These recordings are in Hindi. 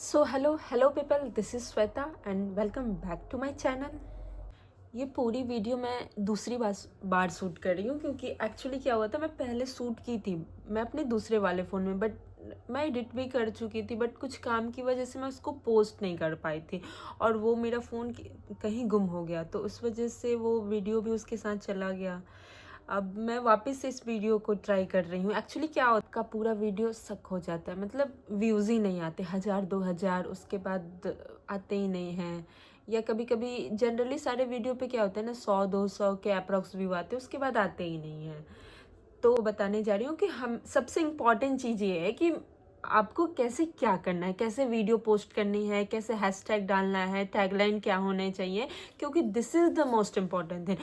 So hello people, this is Shweta and welcome back to my channel. ये पूरी वीडियो मैं दूसरी बार शूट कर रही हूँ क्योंकि एक्चुअली क्या हुआ था, मैं पहले शूट की थी मैं अपने दूसरे वाले फ़ोन में, बट मैं एडिट भी कर चुकी थी, बट कुछ काम की वजह से मैं उसको पोस्ट नहीं कर पाई थी और वो मेरा फ़ोन कहीं गुम हो गया, तो उस वजह से वो वीडियो भी उसके साथ चला गया। अब मैं वापस से इस वीडियो को ट्राई कर रही हूँ। एक्चुअली क्या होता है, का पूरा वीडियो सक हो जाता है, मतलब व्यूज़ ही नहीं आते, 1000 2000 उसके बाद आते ही नहीं हैं। या कभी कभी जनरली सारे वीडियो पे क्या होता है ना, 100 200 के अप्रॉक्स व्यू आते हैं, उसके बाद आते ही नहीं हैं। तो बताने जा रही हूँ कि हम सबसे इम्पॉर्टेंट चीज़ ये है कि आपको कैसे क्या करना है, कैसे वीडियो पोस्ट करनी है, कैसे हैशटैग डालना है, टैगलाइन क्या होने चाहिए, क्योंकि this is the most important thing.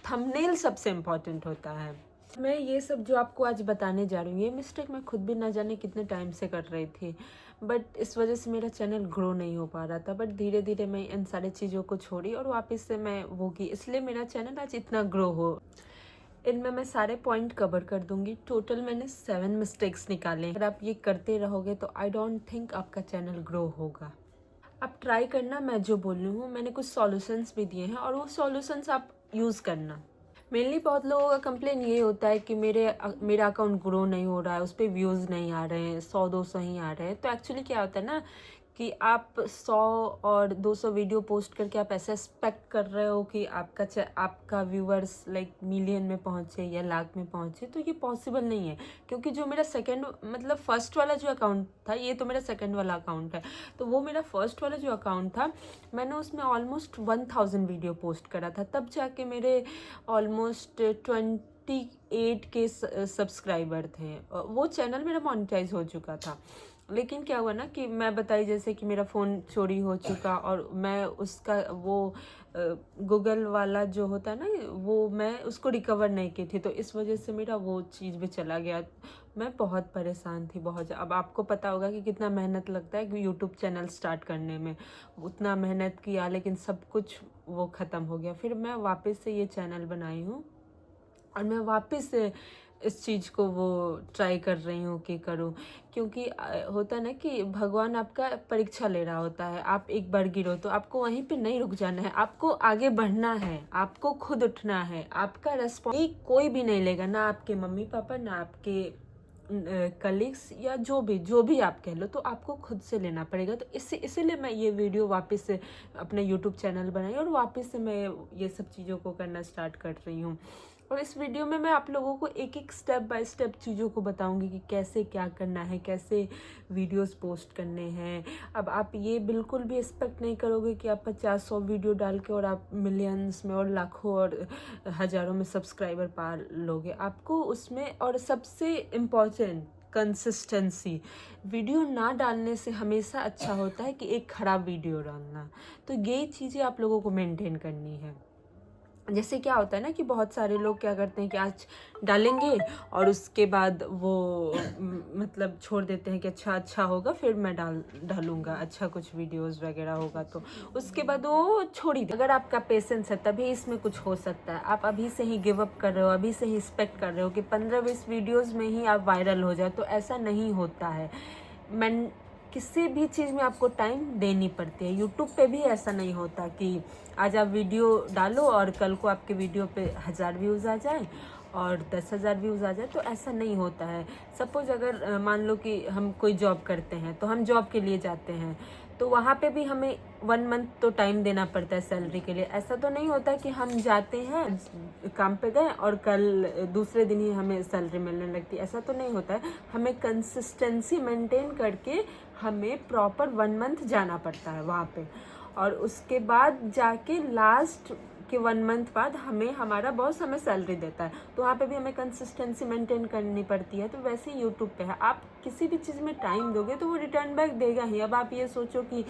Thumbnail सबसे इम्पॉर्टेंट होता है। मैं ये सब जो आपको आज बताने जा रही हूँ, ये मिस्टेक मैं खुद भी ना जाने कितने टाइम से कर रही थी, बट इस वजह से मेरा चैनल ग्रो नहीं हो पा रहा था। बट धीरे धीरे मैं इन सारी चीज़ों को छोड़ी और वापस से मैं वो की, इसलिए मेरा चैनल आज इतना ग्रो हो। इनमें मैं सारे पॉइंट कवर कर दूंगी। टोटल मैंने 7 मिस्टेक्स निकाले। अगर आप ये करते रहोगे तो आई डोंट थिंक आपका चैनल ग्रो होगा। आप ट्राई करना, मैं जो बोल रही हूँ, मैंने कुछ सॉल्यूशंस भी दिए हैं और वो सॉल्यूशंस आप यूज़ करना। मेनली बहुत लोगों का कंप्लेन ये होता है कि मेरा अकाउंट ग्रो नहीं हो रहा है, उस पर व्यूज़ नहीं आ रहे हैं, 100 200 ही आ रहे हैं। तो एक्चुअली क्या होता है ना कि आप 100 और 200 वीडियो पोस्ट करके आप ऐसा एक्सपेक्ट कर रहे हो कि आपका व्यूअर्स लाइक मिलियन में पहुँचे या लाख में पहुँचे, तो ये पॉसिबल नहीं है। क्योंकि जो मेरा सेकंड मतलब फर्स्ट वाला जो अकाउंट था, ये तो मेरा सेकंड वाला अकाउंट है, तो वो मेरा फर्स्ट वाला जो अकाउंट था, मैंने उसमें ऑलमोस्ट 1000 वीडियो पोस्ट करा था, तब जाके मेरे ऑलमोस्ट 28 के सब्सक्राइबर थे। वो चैनल मेरा मोनेटाइज हो चुका था। लेकिन क्या हुआ ना कि मैं बताई जैसे कि मेरा फ़ोन चोरी हो चुका और मैं उसका वो गूगल वाला जो होता है ना, वो मैं उसको रिकवर नहीं की थी, तो इस वजह से मेरा वो चीज़ भी चला गया। मैं बहुत परेशान थी, बहुत। अब आपको पता होगा कि कितना मेहनत लगता है कि यूट्यूब चैनल स्टार्ट करने में। उतना मेहनत किया लेकिन सब कुछ वो ख़त्म हो गया। फिर मैं वापस से ये चैनल बनाई हूँ और मैं वापस से इस चीज़ को वो ट्राई कर रही हूँ कि करूँ, क्योंकि होता है ना कि भगवान आपका परीक्षा ले रहा होता है। आप एक बार गिरो तो आपको वहीं पे नहीं रुक जाना है, आपको आगे बढ़ना है, आपको खुद उठना है। आपका रेस्पॉन्स कोई भी नहीं लेगा, ना आपके मम्मी पापा, ना आपके कलीग्स, या जो भी आप कह लो, तो आपको खुद से लेना पड़ेगा। तो इसीलिए मैं ये वीडियो वापस से अपने यूट्यूब चैनल बनाई और वापस से मैं ये सब चीज़ों को करना स्टार्ट कर रही हूँ। और इस वीडियो में मैं आप लोगों को एक एक स्टेप बाय स्टेप चीज़ों को बताऊंगी कि कैसे क्या करना है, कैसे वीडियोस पोस्ट करने हैं। अब आप ये बिल्कुल भी एक्सपेक्ट नहीं करोगे कि आप 50 100 वीडियो डाल के और आप मिलियंस में और लाखों और हज़ारों में सब्सक्राइबर पा लोगे। आपको उसमें, और सबसे इम्पॉर्टेंट, कंसिस्टेंसी। वीडियो ना डालने से हमेशा अच्छा होता है कि एक ख़राब वीडियो डालना। तो ये चीज़ें आप लोगों को मेंटेन करनी है। जैसे क्या होता है ना कि बहुत सारे लोग क्या करते हैं कि आज डालेंगे और उसके बाद वो मतलब छोड़ देते हैं कि अच्छा होगा, फिर मैं डालूंगा, अच्छा कुछ वीडियोस वगैरह होगा, तो उसके बाद वो छोड़ ही दे। अगर आपका पेशेंस है तभी इसमें कुछ हो सकता है। आप अभी से ही गिव अप कर रहे हो, अभी से ही एक्सपेक्ट कर रहे हो कि 15 20 वीडियोज़ में ही आप वायरल हो जाए, तो ऐसा नहीं होता है। मैं किसी भी चीज़ में आपको टाइम देनी पड़ती है। यूट्यूब पे भी ऐसा नहीं होता कि आज आप वीडियो डालो और कल को आपके वीडियो पे 1000 व्यूज़ आ जाए और 10,000 व्यूज़ आ जाए, तो ऐसा नहीं होता है। सपोज़ अगर मान लो कि हम कोई जॉब करते हैं, तो हम जॉब के लिए जाते हैं, तो वहाँ पे भी हमें 1 मंथ तो टाइम देना पड़ता है सैलरी के लिए। ऐसा तो नहीं होता कि हम जाते हैं, काम पे गए और कल दूसरे दिन ही हमें सैलरी मिलने लगती है, ऐसा तो नहीं होता है। हमें कंसिस्टेंसी मेंटेन करके हमें प्रॉपर 1 मंथ जाना पड़ता है वहाँ पे, और उसके बाद जाके लास्ट के 1 मंथ बाद हमें हमारा बॉस हमें सैलरी देता है, तो वहाँ पे भी हमें कंसिस्टेंसी मेंटेन करनी पड़ती है। तो वैसे ही यूट्यूब पे है, आप किसी भी चीज़ में टाइम दोगे तो वो रिटर्न बैक देगा ही। अब आप ये सोचो कि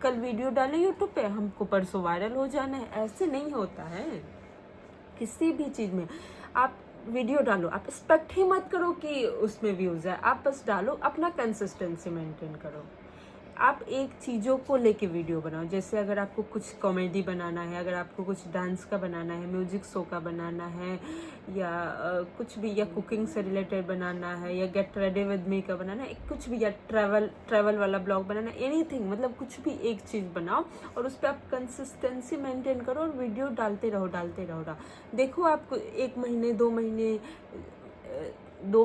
कल वीडियो डाले यूट्यूब पे, हमको परसों वायरल हो जाना है, ऐसे नहीं होता है। किसी भी चीज़ में आप वीडियो डालो, आप एक्सपेक्ट ही मत करो कि उसमें व्यूज़ है, आप बस डालो, अपना कंसिस्टेंसी मेंटेन करो। आप एक चीज़ों को लेके वीडियो बनाओ। जैसे अगर आपको कुछ कॉमेडी बनाना है, अगर आपको कुछ डांस का बनाना है, म्यूजिक शो का बनाना है, या कुछ भी, या कुकिंग से रिलेटेड बनाना है, या गेट रेडी विद मी का बनाना है, कुछ भी, या ट्रैवल वाला ब्लॉग बनाना है, एनीथिंग, मतलब कुछ भी एक चीज़ बनाओ और उस पर आप कंसिस्टेंसी मेंटेन करो और वीडियो डालते रहो। देखो आपको 1 महीने 2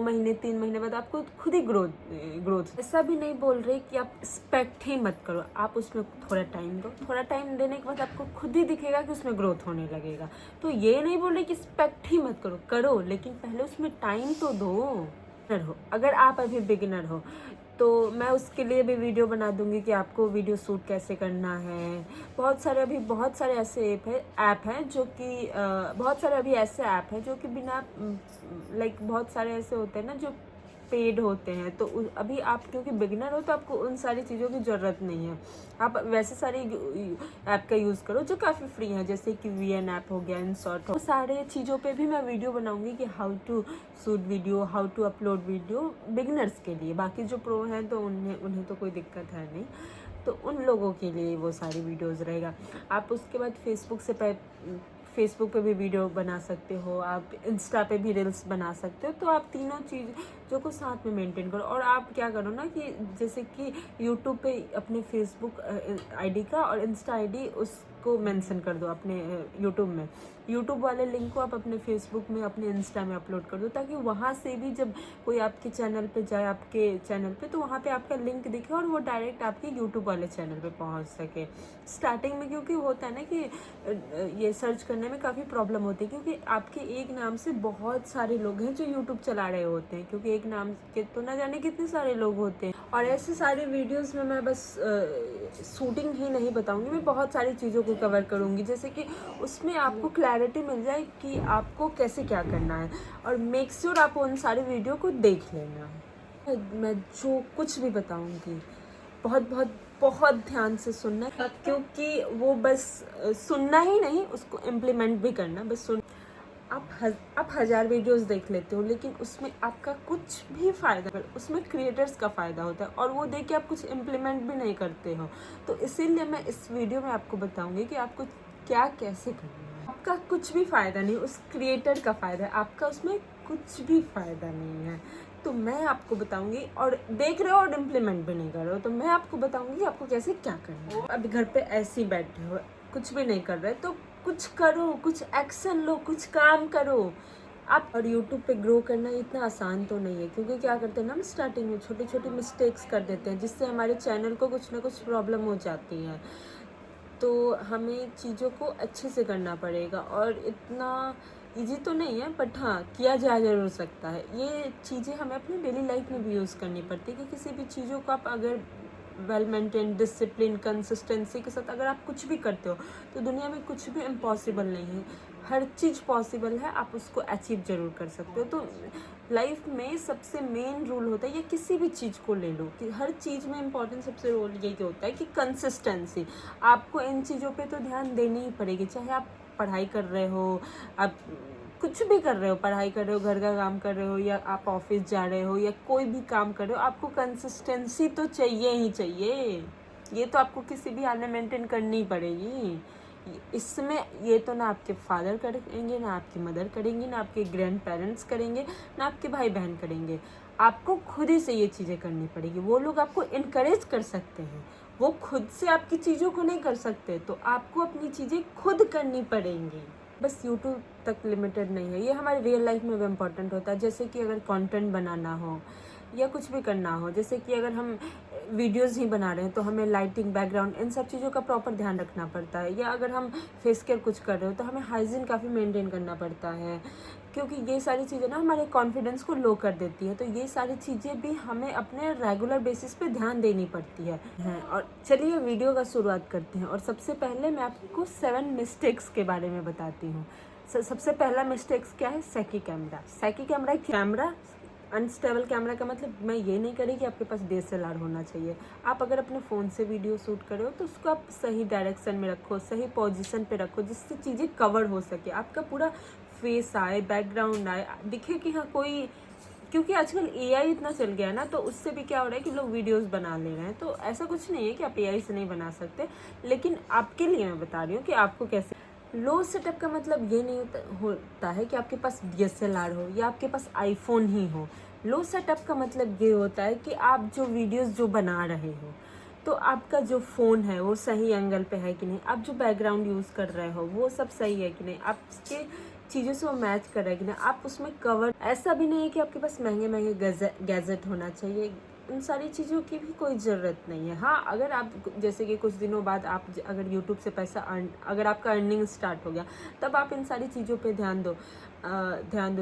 महीने 3 महीने बाद आपको खुद ही ग्रोथ। ऐसा भी नहीं बोल रहे कि आप एक्सपेक्ट ही मत करो, आप उसमें थोड़ा टाइम दो, थोड़ा टाइम देने के बाद आपको खुद ही दिखेगा कि उसमें ग्रोथ होने लगेगा। तो ये नहीं बोल रहे कि एक्सपेक्ट ही मत करो, लेकिन पहले उसमें टाइम तो दो। अगर आप अभी बिगिनर हो तो मैं उसके लिए भी वीडियो बना दूंगी कि आपको वीडियो शूट कैसे करना है। बहुत सारे ऐसे ऐप हैं जो कि बहुत सारे अभी ऐसे ऐप हैं जो कि बिना बहुत सारे ऐसे होते हैं ना जो पेड होते हैं। तो अभी आप क्योंकि बिगिनर हो तो आपको उन सारी चीज़ों की ज़रूरत नहीं है। आप वैसे सारे ऐप का यूज़ करो जो काफ़ी फ्री है, जैसे कि VN ऐप हो गया, InShot हो। सारे चीज़ों पे भी मैं वीडियो बनाऊंगी कि how to shoot video, how to upload video beginners के लिए। बाकी जो प्रो हैं तो उन्हें तो कोई दिक्कत है नहीं, तो उन लोगों के लिए वो सारी वीडियोस रहेगा। आप उसके बाद फेसबुक पे भी वीडियो बना सकते हो, आप इंस्टा पे भी रील्स बना सकते हो। तो आप तीनों चीज़ों को साथ में मेंटेन करो। और आप क्या करो ना कि जैसे कि यूट्यूब पे अपने फेसबुक आईडी का और इंस्टा आईडी उसको मेंशन कर दो अपने यूट्यूब में। यूट्यूब वाले लिंक को आप अपने फेसबुक में, अपने इंस्टा में अपलोड कर दो, ताकि वहाँ से भी जब कोई आपके चैनल पे जाए, आपके चैनल पे, तो वहाँ पे आपका लिंक दिखे और वो डायरेक्ट आपके यूट्यूब वाले चैनल पे पहुँच सके। स्टार्टिंग में क्योंकि होता है ना कि ये सर्च करने में काफ़ी प्रॉब्लम होती है, क्योंकि आपके एक नाम से बहुत सारे लोग हैं जो यूट्यूब चला रहे होते हैं, क्योंकि एक नाम के तो ना जाने कितने सारे लोग होते हैं। और ऐसे सारे वीडियोस में मैं बस शूटिंग ही नहीं बताऊंगी, मैं बहुत सारी चीज़ों को कवर करूंगी, जैसे कि उसमें आपको क्लैरिटी मिल जाए कि आपको कैसे क्या करना है। और मेक श्योर आप उन सारे वीडियो को देख लेना। मैं जो कुछ भी बताऊंगी बहुत बहुत बहुत ध्यान से सुनना, क्योंकि वो बस सुनना ही नहीं, उसको इम्प्लीमेंट भी करना। बस सुन, आप 1000 वीडियोस देख लेते हो, लेकिन उसमें आपका कुछ भी फ़ायदा, उसमें क्रिएटर्स का फ़ायदा होता है, और वो देख के आप कुछ इम्प्लीमेंट भी नहीं करते हो। तो इसीलिए मैं इस वीडियो में आपको बताऊंगी कि आपको क्या कैसे करना है। आपका कुछ भी फ़ायदा नहीं, उस क्रिएटर का फ़ायदा है, आपका उसमें कुछ भी फ़ायदा नहीं है। तो मैं आपको बताऊंगी, और देख रहे हो और इम्प्लीमेंट भी नहीं कर रहे हो, तो मैं आपको बताऊंगी कि आपको कैसे क्या करना है। अभी घर पे ऐसे ही बैठे हो, कुछ भी नहीं कर रहे, तो कुछ करो, कुछ एक्शन लो, कुछ काम करो आप। और यूट्यूब पे ग्रो करना इतना आसान तो नहीं है, क्योंकि क्या करते हैं ना, हम स्टार्टिंग में छोटी छोटी मिस्टेक्स कर देते हैं, जिससे हमारे चैनल को कुछ ना कुछ प्रॉब्लम हो जाती है। तो हमें चीज़ों को अच्छे से करना पड़ेगा, और इतना इजी तो नहीं है, बट हाँ, किया जा जरूर सकता है। ये चीज़ें हमें अपनी डेली लाइफ में भी यूज़ करनी पड़ती है, कि किसी भी चीज़ों को आप अगर वेल मेंटेन, डिसिप्लिन, कंसिस्टेंसी के साथ अगर आप कुछ भी करते हो, तो दुनिया में कुछ भी इम्पॉसिबल नहीं है, हर चीज़ पॉसिबल है, आप उसको अचीव जरूर कर सकते हो। तो लाइफ में सबसे मेन रूल होता है, ये किसी भी चीज़ को ले लो, कि हर चीज़ में इम्पॉर्टेंट सबसे रोल यही होता है कि कंसिस्टेंसी। आपको इन चीज़ों पे तो ध्यान देनी ही पड़ेगी, चाहे आप पढ़ाई कर रहे हो, आप कुछ भी कर रहे हो, पढ़ाई कर रहे हो, घर का काम कर रहे हो, या आप ऑफिस जा रहे हो, या कोई भी काम कर रहे हो, आपको कंसिस्टेंसी तो चाहिए ही चाहिए। ये तो आपको किसी भी हाल में मेंटेन करनी ही पड़ेगी। इसमें ये तो ना आपके फादर करेंगे, ना आपकी मदर करेंगी, ना आपके ग्रैंड पेरेंट्स करेंगे, ना आपके भाई बहन करेंगे। आपको खुद ही से ये चीज़ें करनी पड़ेगी। वो लोग आपको इनकरेज कर सकते हैं, वो खुद से आपकी चीज़ों को नहीं कर सकते, तो आपको अपनी चीज़ें खुद करनी पड़ेंगी। बस यूट्यूब तक लिमिटेड नहीं है, ये हमारी रियल लाइफ में भी इम्पोर्टेंट होता है। जैसे कि अगर कंटेंट बनाना हो या कुछ भी करना हो, जैसे कि अगर हम वीडियोस ही बना रहे हैं, तो हमें लाइटिंग, बैकग्राउंड, इन सब चीज़ों का प्रॉपर ध्यान रखना पड़ता है। या अगर हम फेस केयर कुछ कर रहे हो, तो हमें हाइजीन काफ़ी मेंटेन करना पड़ता है, क्योंकि ये सारी चीज़ें ना हमारे कॉन्फिडेंस को लो कर देती है। तो ये सारी चीज़ें भी हमें अपने रेगुलर बेसिस पे ध्यान देनी पड़ती है। और चलिए वीडियो का शुरुआत करते हैं। और सबसे पहले मैं आपको 7 मिस्टेक्स के बारे में बताती हूँ। सबसे पहला मिस्टेक्स क्या है? सैकी कैमरा। अनस्टेबल कैमरा का मतलब मैं ये नहीं करी कि आपके पास DSLR होना चाहिए। आप अगर अपने फ़ोन से वीडियो शूट करे हो, तो उसको आप सही डायरेक्शन में रखो, सही पोजीशन पे रखो, जिससे चीज़ें कवर हो सके, आपका पूरा फेस आए, बैकग्राउंड आए, दिखे कि हाँ कोई क्योंकि आजकल एआई इतना चल गया है ना, तो उससे भी क्या हो रहा है कि लोग वीडियोस बना ले रहे हैं। तो ऐसा कुछ नहीं है कि आप एआई से नहीं बना सकते, लेकिन आपके लिए मैं बता रही हूँ कि आपको कैसे। लो सेटअप का मतलब ये नहीं होता है कि आपके पास डीएसएलआर हो या आपके पास आईफोन ही हो। लो सेटअप का मतलब ये होता है कि आप जो वीडियोस जो बना रहे हो, तो आपका जो फ़ोन है वो सही एंगल पे है कि नहीं, आप जो बैकग्राउंड यूज़ कर रहे हो वो सब सही है कि नहीं, आपके चीज़ों से वो मैच कर रहा है कि नहीं, आप उसमें कवर। ऐसा भी नहीं है कि आपके पास महंगे महंगे गैजेट होना चाहिए, उन सारी चीज़ों की भी कोई ज़रूरत नहीं है। हाँ, अगर आप जैसे कि कुछ दिनों बाद आप अगर यूट्यूब से पैसा अगर आपका अर्निंग स्टार्ट हो गया, तब आप इन सारी चीज़ों पे ध्यान दो।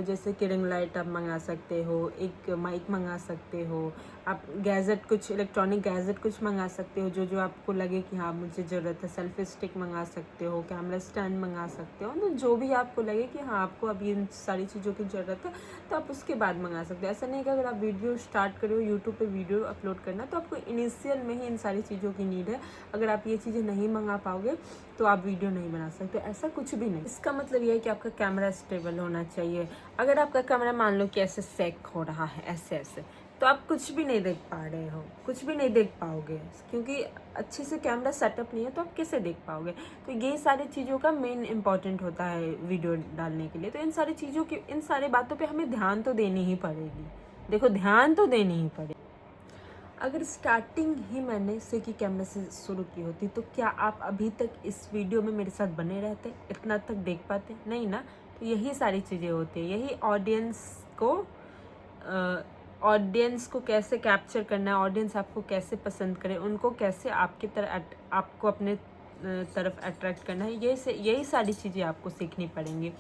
जैसे कि रिंग लाइट आप मंगा सकते हो, एक माइक मंगा सकते हो, आप गैजेट कुछ इलेक्ट्रॉनिक गैजेट कुछ मंगा सकते हो जो जो आपको लगे कि हाँ मुझे ज़रूरत है। सेल्फी स्टिक मंगा सकते हो, कैमरा स्टैंड मंगा सकते हो, तो जो भी आपको लगे कि हाँ आपको अभी इन सारी चीज़ों की ज़रूरत है, तो आप उसके बाद मंगा सकते हो। ऐसा नहीं कि अगर आप वीडियो स्टार्ट करो यूट्यूब पे वीडियो अपलोड करना, तो आपको इनिशियल में ही इन सारी चीज़ों की नीड है। अगर आप ये चीज़ें नहीं मंगा पाओगे तो आप वीडियो नहीं बना सकते। ऐसा कुछ भी नहीं। इसका मतलब ये है कि आपका कैमरा स्टेबल होना चाहिए। अगर आपका कैमरा मान लो कि ऐसे सेक हो रहा है ऐसे ऐसे, तो आप कुछ भी नहीं देख पा रहे हो, कुछ भी नहीं देख पाओगे, क्योंकि अच्छे से कैमरा सेटअप नहीं है, तो आप कैसे देख पाओगे। तो ये सारी चीज़ों का मेन इंपॉर्टेंट होता है वीडियो डालने के लिए। तो इन सारी चीज़ों की, इन सारी बातों पे हमें ध्यान तो देनी ही पड़ेगी। देखो, ध्यान तो देनी ही पड़ेगी। अगर स्टार्टिंग ही मैंने सेकी कैमरा से शुरू की होती, तो क्या आप अभी तक इस वीडियो में मेरे साथ बने रहते, इतना तक देख पाते? नहीं ना। तो यही सारी चीज़ें होती है, यही ऑडियंस को कैसे कैप्चर करना है, ऑडियंस आपको कैसे पसंद करे, उनको कैसे आपकी तरह आपको अपने तरफ अट्रैक्ट करना है, यही सारी चीज़ें आपको सीखनी पड़ेंगी।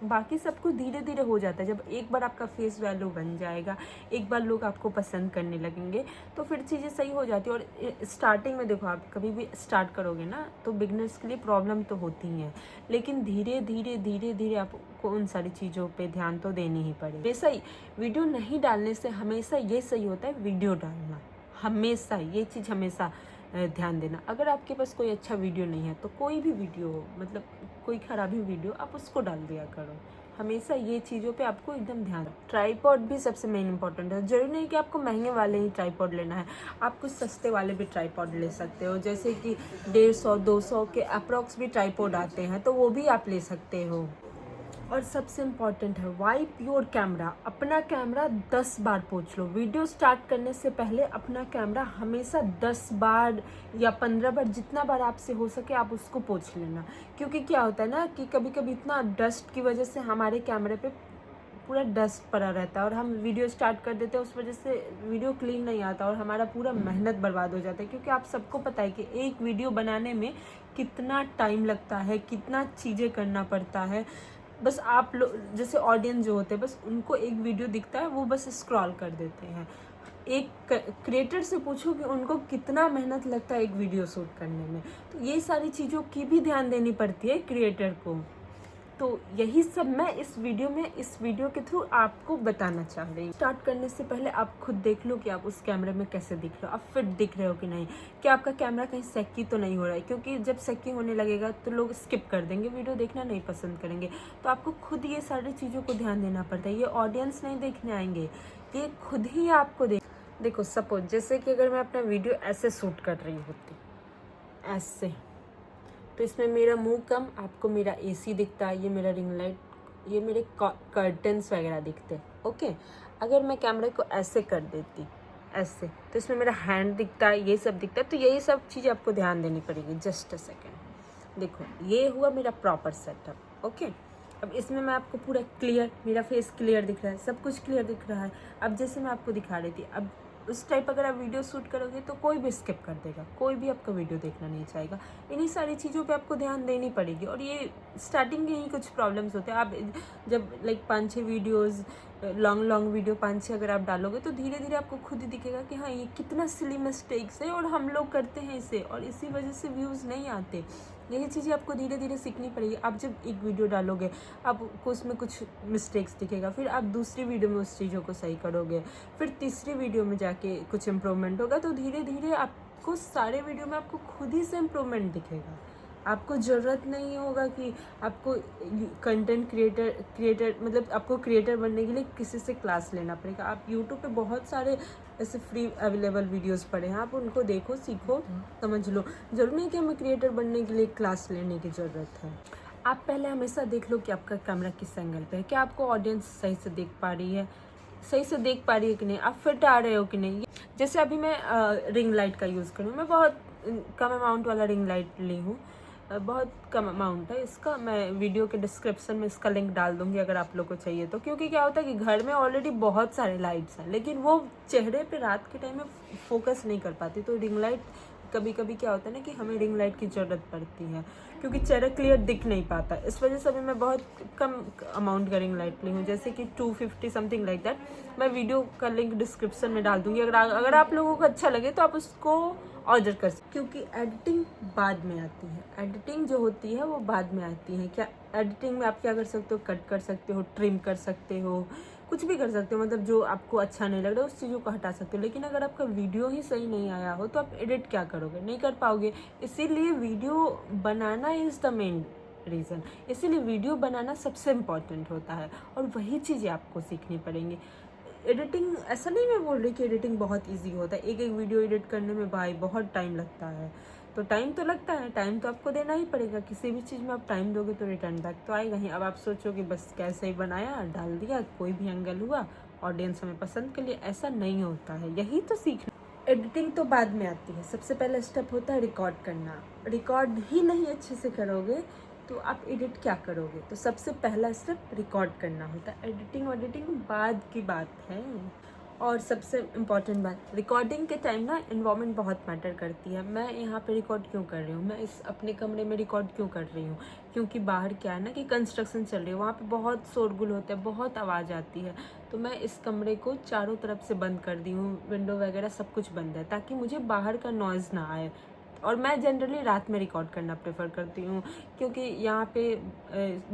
बाकी सब कुछ धीरे धीरे हो जाता है। जब एक बार आपका फेस वैल्यू बन जाएगा, एक बार लोग आपको पसंद करने लगेंगे, तो फिर चीज़ें सही हो जाती है। और स्टार्टिंग में देखो, आप कभी भी स्टार्ट करोगे ना, तो बिगनर्स के लिए प्रॉब्लम तो होती ही है, लेकिन धीरे धीरे आपको उन सारी चीज़ों पे ध्यान तो देनी ही पड़ेगी। वैसा ही वीडियो नहीं डालने से हमेशा ये सही होता है वीडियो डालना, हमेशा ये चीज़ हमेशा ध्यान देना। अगर आपके पास कोई अच्छा वीडियो नहीं है, तो कोई भी वीडियो हो, मतलब कोई ख़राब ही वीडियो, आप उसको डाल दिया करो। हमेशा ये चीज़ों पे आपको एकदम ध्यान। ट्राइपॉड भी सबसे मेन इंपॉर्टेंट है। जरूरी नहीं कि आपको महंगे वाले ही ट्राइपॉड लेना है, आप कुछ सस्ते वाले भी ट्राइपॉड ले सकते हो। जैसे कि 150-200 के अप्रॉक्स भी ट्राइपॉड आते हैं, तो वो भी आप ले सकते हो। और सबसे इम्पॉर्टेंट है, वाइप योर कैमरा। अपना कैमरा 10 बार पोंछ लो। वीडियो स्टार्ट करने से पहले अपना कैमरा हमेशा 10 बार या 15 बार, जितना बार आपसे हो सके आप उसको पोंछ लेना। क्योंकि क्या होता है ना कि कभी कभी इतना डस्ट की वजह से हमारे कैमरे पे पूरा डस्ट पड़ा रहता है, और हम वीडियो स्टार्ट कर देते हैं, उस वजह से वीडियो क्लीन नहीं आता और हमारा पूरा मेहनत बर्बाद हो जाता है। क्योंकि आप सबको पता है कि एक वीडियो बनाने में कितना टाइम लगता है, कितना चीज़ें करना पड़ता है। बस आप लोग जैसे ऑडियंस जो होते हैं, बस उनको एक वीडियो दिखता है, वो बस स्क्रॉल कर देते हैं। एक क्रिएटर से पूछो कि उनको कितना मेहनत लगता है एक वीडियो शूट करने में। तो ये सारी चीज़ों की भी ध्यान देनी पड़ती है क्रिएटर को। तो यही सब मैं इस वीडियो के थ्रू आपको बताना चाह रही हूँ। स्टार्ट करने से पहले आप खुद देख लो कि आप उस कैमरे में कैसे दिख रहे हो, आप फिट दिख रहे हो कि नहीं, क्या आपका कैमरा कहीं सेकी तो नहीं हो रहा है। क्योंकि जब सेकी होने लगेगा तो लोग स्किप कर देंगे, वीडियो देखना नहीं पसंद करेंगे। तो आपको खुद ये सारी चीज़ों को ध्यान देना पड़ता है। ये ऑडियंस नहीं देखने आएंगे, ये खुद ही आपको देखो सपोज जैसे कि अगर मैं अपना वीडियो ऐसे शूट कर रही होती, ऐसे, तो इसमें मेरा मुंह कम, आपको मेरा एसी दिखता है, ये मेरा रिंग लाइट, ये मेरे कर्टन्स वगैरह दिखते हैं। ओके, अगर मैं कैमरे को ऐसे कर देती, ऐसे, तो इसमें मेरा हैंड दिखता है, ये सब दिखता है। तो यही सब चीज़ आपको ध्यान देनी पड़ेगी। जस्ट अ सेकेंड, देखो ये हुआ मेरा प्रॉपर सेटअप। ओके, अब इसमें मैं आपको पूरा क्लियर, मेरा फेस क्लियर दिख रहा है, सब कुछ क्लियर दिख रहा है। अब जैसे मैं आपको दिखा रही थी, अब उस टाइप अगर आप वीडियो शूट करोगे तो कोई भी स्किप कर देगा, कोई भी आपका वीडियो देखना नहीं चाहेगा। इन्हीं सारी चीज़ों पे आपको ध्यान देनी पड़ेगी। और ये स्टार्टिंग के ही कुछ प्रॉब्लम्स होते हैं। आप जब लाइक 5-6 वीडियोज़, लॉन्ग वीडियो 5-6 अगर आप डालोगे, तो धीरे धीरे आपको खुद ही दिखेगा कि हाँ ये कितना सिली मिस्टेक्स है और हम लोग करते हैं इसे, और इसी वजह से व्यूज़ नहीं आते। यही चीज़ें आपको धीरे धीरे सीखनी पड़ेगी। आप जब एक वीडियो डालोगे, आपको उसमें कुछ मिस्टेक्स दिखेगा, फिर आप दूसरी वीडियो में उस चीज़ों को सही करोगे, फिर तीसरी वीडियो में जाके कुछ इम्प्रूवमेंट होगा। तो धीरे धीरे आपको सारे वीडियो में आपको खुद ही से इम्प्रूवमेंट दिखेगा। आपको ज़रूरत नहीं होगा कि आपको कंटेंट क्रिएटर मतलब आपको क्रिएटर बनने के लिए किसी से क्लास लेना पड़ेगा। आप यूट्यूब पे बहुत सारे ऐसे फ्री अवेलेबल वीडियोस पड़े हैं, आप उनको देखो, सीखो, समझ लो। ज़रूरी नहीं कि हमें क्रिएटर बनने के लिए क्लास लेने की ज़रूरत है। आप पहले हमेशा देख लो कि आपका कैमरा किस एंगल पे है, क्या आपको ऑडियंस सही से देख पा रही है, कि नहीं, आप फिट आ रहे हो कि नहीं। जैसे अभी मैं रिंग लाइट का यूज़ करूँ, मैं बहुत कम अमाउंट वाला रिंग लाइट ली हूँ, बहुत कम अमाउंट है इसका। मैं वीडियो के डिस्क्रिप्शन में इसका लिंक डाल दूँगी अगर आप लोग को चाहिए तो। क्योंकि क्या होता है कि घर में ऑलरेडी बहुत सारे लाइट्स हैं, लेकिन वो चेहरे पे रात के टाइम में फोकस नहीं कर पाती। तो रिंग लाइट कभी कभी क्या होता है ना कि हमें रिंग लाइट की ज़रूरत पड़ती है, क्योंकि चेहरा क्लियर दिख नहीं पाता। इस वजह से अभी मैं बहुत कम अमाउंट का रिंग लाइट ली हूँ, जैसे कि 250 समथिंग लाइक दैट। मैं वीडियो का लिंक डिस्क्रिप्शन में डाल दूँगी, अगर आप लोगों को अच्छा लगे तो आप उसको ऑर्डर कर सकते। क्योंकि एडिटिंग बाद में आती है, एडिटिंग जो होती है वो बाद में आती है। क्या एडिटिंग में आप क्या कर सकते हो, कट कर सकते हो, ट्रिम कर सकते हो, कुछ भी कर सकते हो, मतलब जो आपको अच्छा नहीं लग रहा उस चीज़ों को हटा सकते हो। लेकिन अगर आपका वीडियो ही सही नहीं आया हो तो आप एडिट क्या करोगे, नहीं कर पाओगे। इसीलिए video banana is the main reason. इसीलिए वीडियो बनाना सबसे इम्पॉर्टेंट होता है, और वही चीज़ें आपको सीखनी पड़ेंगी। एडिटिंग, ऐसा नहीं मैं बोल रही कि एडिटिंग बहुत इजी होता है। एक एक वीडियो एडिट करने में भाई बहुत टाइम लगता है। तो टाइम तो लगता है, टाइम तो आपको देना ही पड़ेगा। किसी भी चीज़ में आप टाइम दोगे तो रिटर्न बैक तो आएगा ही। अब आप सोचो कि बस कैसे ही बनाया, डाल दिया, कोई भी एंगल हुआ, ऑडियंस हमें पसंद के लिए, ऐसा नहीं होता है। यही तो सीखना। एडिटिंग तो बाद में आती है, सबसे पहला स्टेप होता है रिकॉर्ड करना। रिकॉर्ड ही नहीं अच्छे से करोगे तो आप एडिट क्या करोगे। तो सबसे पहला स्टेप रिकॉर्ड करना होता है। एडिटिंग बाद की बात है। और सबसे इम्पॉर्टेंट बात, रिकॉर्डिंग के टाइम ना इन्वायरमेंट बहुत मैटर करती है। मैं यहाँ पे रिकॉर्ड क्यों कर रही हूँ, मैं इस अपने कमरे में रिकॉर्ड क्यों कर रही हूँ, क्योंकि बाहर क्या है ना कि कंस्ट्रक्शन चल रही है, वहाँ पे बहुत शोरगुल होता है, बहुत आवाज़ आती है। तो मैं इस कमरे को चारों तरफ से बंद कर दी हूँ, विंडो वगैरह सब कुछ बंद है, ताकि मुझे बाहर का नॉइज़ ना आए। और मैं जनरली रात में रिकॉर्ड करना प्रेफर करती हूँ, क्योंकि यहाँ पे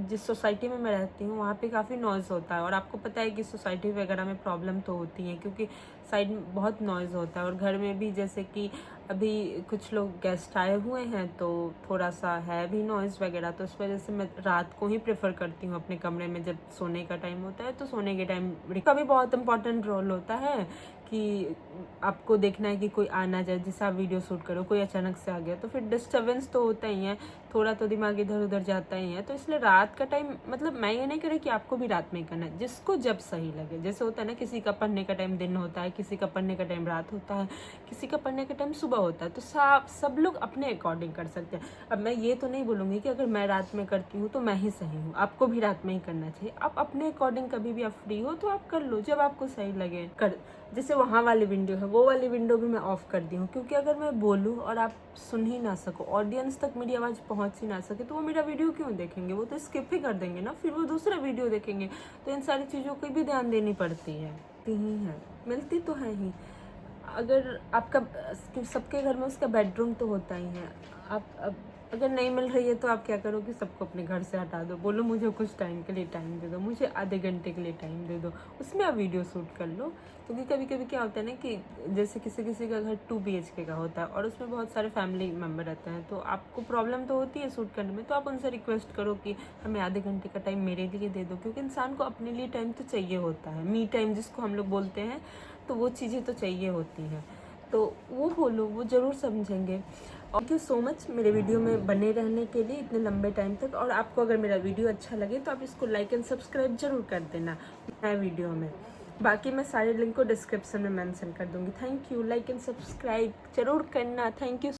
जिस सोसाइटी में मैं रहती हूँ वहाँ पे काफ़ी नॉइज़ होता है। और आपको पता है कि सोसाइटी वगैरह में प्रॉब्लम तो होती है, क्योंकि साइड में बहुत नॉइज़ होता है। और घर में भी जैसे कि अभी कुछ लोग गेस्ट आए हुए हैं तो थोड़ा सा है भी नॉइज़ वगैरह। तो उस वजह से मैं रात को ही प्रेफर करती हूँ अपने कमरे में। जब सोने का टाइम होता है तो सोने के टाइम का भी बहुत इंपॉर्टेंट रोल होता है कि आपको देखना है कि कोई आ ना जाए। जैसे आप वीडियो शूट करो, कोई अचानक से आ गया तो फिर डिस्टर्बेंस तो होता ही है, थोड़ा तो दिमाग इधर उधर जाता ही है। तो इसलिए रात का टाइम, मतलब मैं ये नहीं कह रही कि आपको भी रात में ही करना है, जिसको जब सही लगे। जैसे होता है ना, किसी का पढ़ने का टाइम दिन होता है, किसी का पढ़ने का टाइम रात होता है, किसी का पढ़ने का टाइम सुबह होता है। तो सब लोग अपने अकॉर्डिंग कर सकते हैं। अब मैं ये तो नहीं बोलूँगी कि अगर मैं रात में करती हूँ तो मैं ही सही हूँ, आपको भी रात में ही करना चाहिए। आप अपने अकॉर्डिंग कभी भी आप फ्री हो तो आप कर लो, जब आपको सही लगे कर। जैसे वहाँ वाली विंडो है, वो वाली विंडो भी मैं ऑफ़ कर दी हूँ, क्योंकि अगर मैं बोलूँ और आप सुन ही ना सको, ऑडियंस तक मेरी आवाज़ पहुँच ही ना सके, तो वो मेरा वीडियो क्यों देखेंगे, वो तो स्किप ही कर देंगे ना, फिर वो दूसरा वीडियो देखेंगे। तो इन सारी चीज़ों की भी ध्यान देनी पड़ती है। ही है, मिलती तो है ही। अगर आपका सबके घर में उसका बेडरूम तो होता ही है। अब अगर नहीं मिल रही है तो आप क्या करो कि सबको अपने घर से हटा दो, बोलो मुझे कुछ टाइम के लिए टाइम दे दो, मुझे आधे घंटे के लिए टाइम दे दो, उसमें आप वीडियो शूट कर लो। क्योंकि कभी कभी क्या होता है ना कि जैसे किसी का घर 2 BHK का होता है और उसमें बहुत सारे फैमिली मेम्बर रहते हैं, तो आपको प्रॉब्लम तो होती है शूट करने में। तो आप उनसे रिक्वेस्ट करो कि हमें आधे घंटे का टाइम मेरे लिए दे दो, क्योंकि इंसान को अपने लिए टाइम तो चाहिए होता है, मी टाइम जिसको हम लोग बोलते हैं। तो वो चीज़ें तो चाहिए होती हैं, तो वो बोलो, वो ज़रूर समझेंगे। थैंक यू सो मच मेरे वीडियो में बने रहने के लिए इतने लंबे टाइम तक। और आपको अगर मेरा वीडियो अच्छा लगे तो आप इसको लाइक एंड सब्सक्राइब जरूर कर देना नए वीडियो में। बाकी मैं सारे लिंक को डिस्क्रिप्शन में मेंशन कर दूँगी। Thank you, like and subscribe जरूर करना। Thank you.